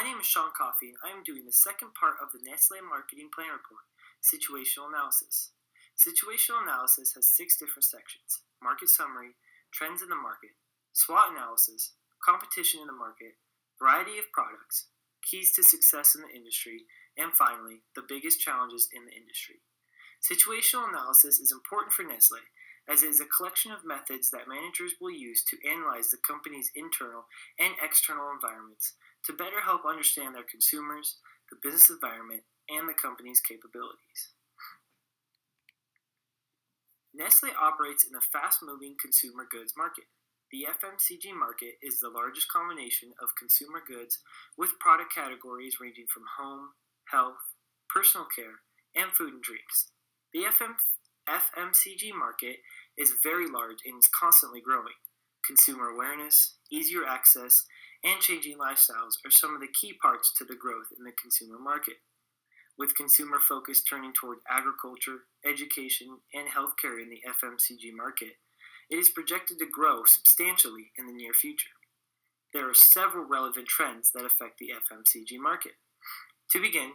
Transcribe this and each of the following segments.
name is Sean Coffey, and I am doing the second part of the Nestle Marketing Plan Report, Situational Analysis. Situational Analysis has 6 different sections: Market Summary, Trends in the Market, SWOT Analysis, Competition in the Market, Variety of Products, Keys to Success in the Industry, and finally, the biggest challenges in the industry. Situational analysis is important for Nestle, as it is a collection of methods that managers will use to analyze the company's internal and external environments to better help understand their consumers, the business environment, and the company's capabilities. Nestle operates in a fast-moving consumer goods market. The FMCG market is the largest combination of consumer goods with product categories ranging from home, health, personal care, and food and drinks. The FMCG market is very large and is constantly growing. Consumer awareness, easier access, and changing lifestyles are some of the key parts to the growth in the consumer market. With consumer focus turning toward agriculture, education, and healthcare in the FMCG market, it is projected to grow substantially in the near future. There are several relevant trends that affect the FMCG market. To begin,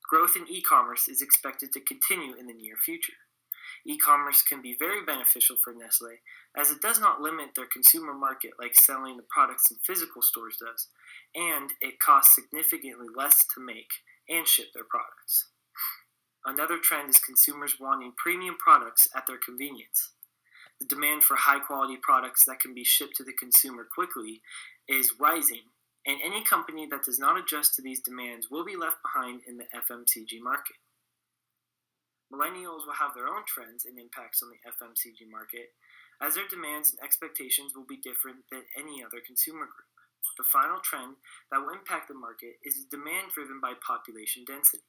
growth in e-commerce is expected to continue in the near future. E-commerce can be very beneficial for Nestle, as it does not limit their consumer market like selling the products in physical stores does, and it costs significantly less to make and ship their products. Another trend is consumers wanting premium products at their convenience. The demand for high-quality products that can be shipped to the consumer quickly is rising, and any company that does not adjust to these demands will be left behind in the FMCG market. Millennials will have their own trends and impacts on the FMCG market, as their demands and expectations will be different than any other consumer group. The final trend that will impact the market is the demand driven by population density.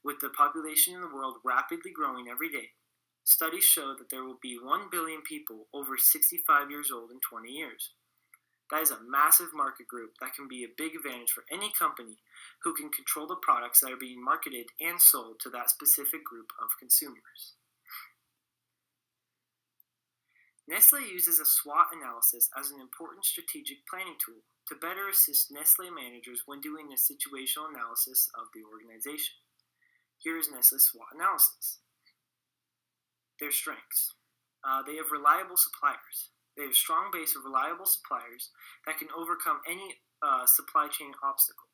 With the population in the world rapidly growing every day, studies show that there will be 1 billion people over 65 years old in 20 years. That is a massive market group that can be a big advantage for any company who can control the products that are being marketed and sold to that specific group of consumers. Nestle uses a SWOT analysis as an important strategic planning tool to better assist Nestle managers when doing a situational analysis of the organization. Here is Nestle's SWOT analysis. Their strengths. They have reliable suppliers. They have a strong base of reliable suppliers that can overcome any supply chain obstacle.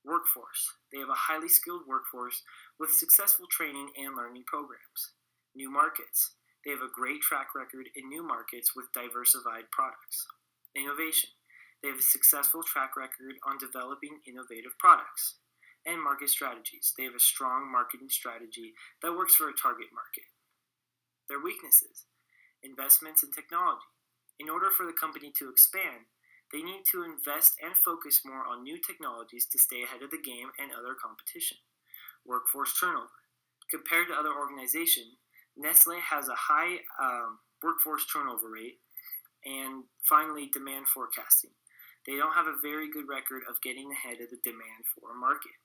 Workforce. They have a highly skilled workforce with successful training and learning programs. New markets. They have a great track record in new markets with diversified products. Innovation. They have a successful track record on developing innovative products. And market strategies. They have a strong marketing strategy that works for a target market. Their weaknesses. Investments in technology. In order for the company to expand, they need to invest and focus more on new technologies to stay ahead of the game and other competition. Workforce turnover. Compared to other organizations, Nestle has a high workforce turnover rate. And finally, demand forecasting. They don't have a very good record of getting ahead of the demand for a market.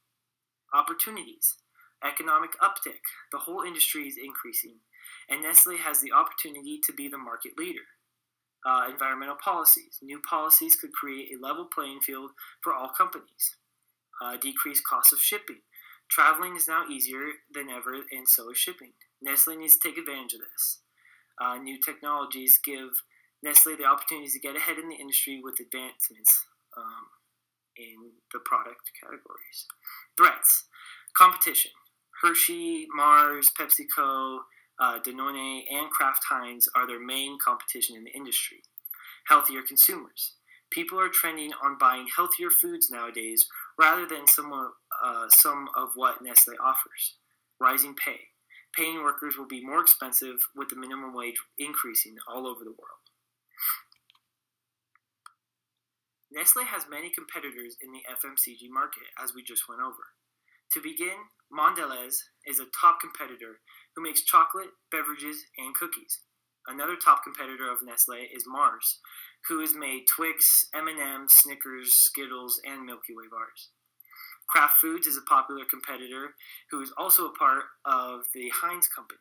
Opportunities. Economic uptick. The whole industry is increasing, and Nestle has the opportunity to be the market leader. Environmental policies. New policies could create a level playing field for all companies. Decreased cost of shipping. Traveling is now easier than ever, and so is shipping. Nestle needs to take advantage of this. New technologies give Nestle the opportunities to get ahead in the industry with advancements in the product categories. Threats. Competition. Hershey, Mars, PepsiCo, Danone, and Kraft Heinz are their main competition in the industry. Healthier consumers. People are trending on buying healthier foods nowadays rather than some of what Nestle offers. Rising pay. Paying workers will be more expensive with the minimum wage increasing all over the world. Nestle has many competitors in the FMCG market, as we just went over. To begin, Mondelez is a top competitor who makes chocolate, beverages, and cookies. Another top competitor of Nestle is Mars, who has made Twix, M&M's, Snickers, Skittles, and Milky Way bars. Kraft Foods is a popular competitor who is also a part of the Heinz company.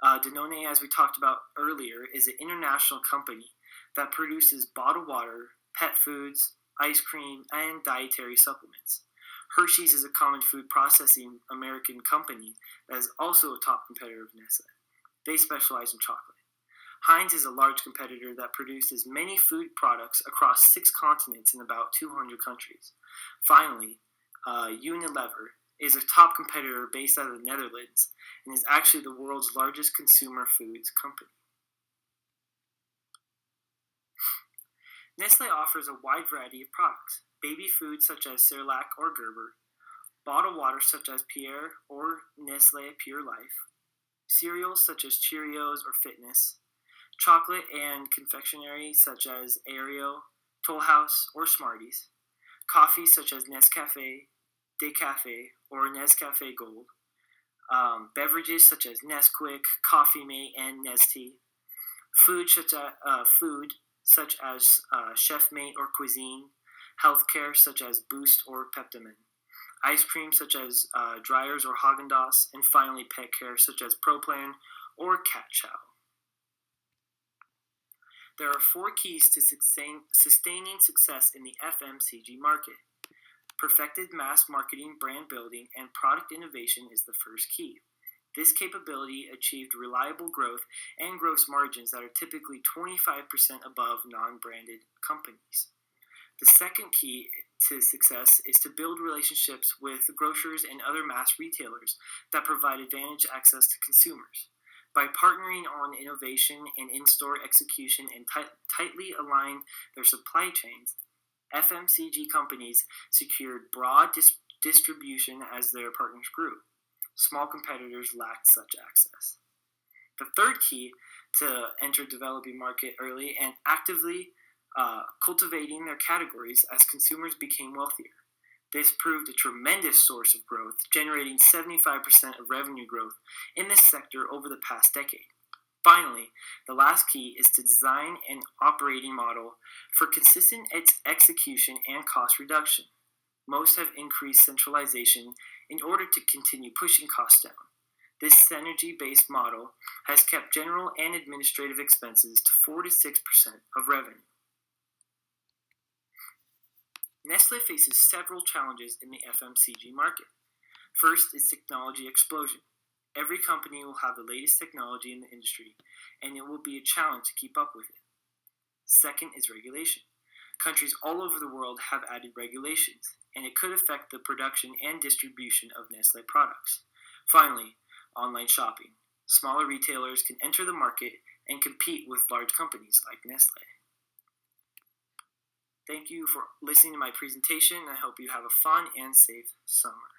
Danone, as we talked about earlier, is an international company that produces bottled water, pet foods, ice cream, and dietary supplements. Hershey's is a common food processing American company that is also a top competitor of Nestle. They specialize in chocolate. Heinz is a large competitor that produces many food products across 6 continents in about 200 countries. Finally, Unilever is a top competitor based out of the Netherlands and is actually the world's largest consumer foods company. Nestle offers a wide variety of products: baby foods such as Cerelac or Gerber, bottled water such as Pierre or Nestle Pure Life, cereals such as Cheerios or Fitness, chocolate and confectionery such as Aereo, Toll House, or Smarties, coffee such as Nescafe, Decafe, or Nescafe Gold, beverages such as Nesquik, Coffee Mate, and Nestea, food such as Chef Mate or Cuisine, healthcare such as Boost or Peptamen, ice cream such as Dreyer's or Haagen-Dazs, and finally pet care such as ProPlan or Cat Chow. There are 4 keys to sustaining success in the FMCG market. Perfected mass marketing, brand building, and product innovation is the first key. This capability achieved reliable growth and gross margins that are typically 25% above non-branded companies. The second key to success is to build relationships with grocers and other mass retailers that provide advantage access to consumers. By partnering on innovation and in-store execution and tightly align their supply chains, FMCG companies secured broad distribution as their partners grew. Small competitors lacked such access. The third key to enter developing market early and actively cultivating their categories as consumers became wealthier. This proved a tremendous source of growth, generating 75% of revenue growth in this sector over the past decade. Finally, the last key is to design an operating model for consistent execution and cost reduction. Most have increased centralization in order to continue pushing costs down. This synergy-based model has kept general and administrative expenses to 4 to 6% of revenue. Nestle faces several challenges in the FMCG market. First is technology explosion. Every company will have the latest technology in the industry, and it will be a challenge to keep up with it. Second is regulation. Countries all over the world have added regulations, and it could affect the production and distribution of Nestle products. Finally, online shopping. Smaller retailers can enter the market and compete with large companies like Nestle. Thank you for listening to my presentation. I hope you have a fun and safe summer.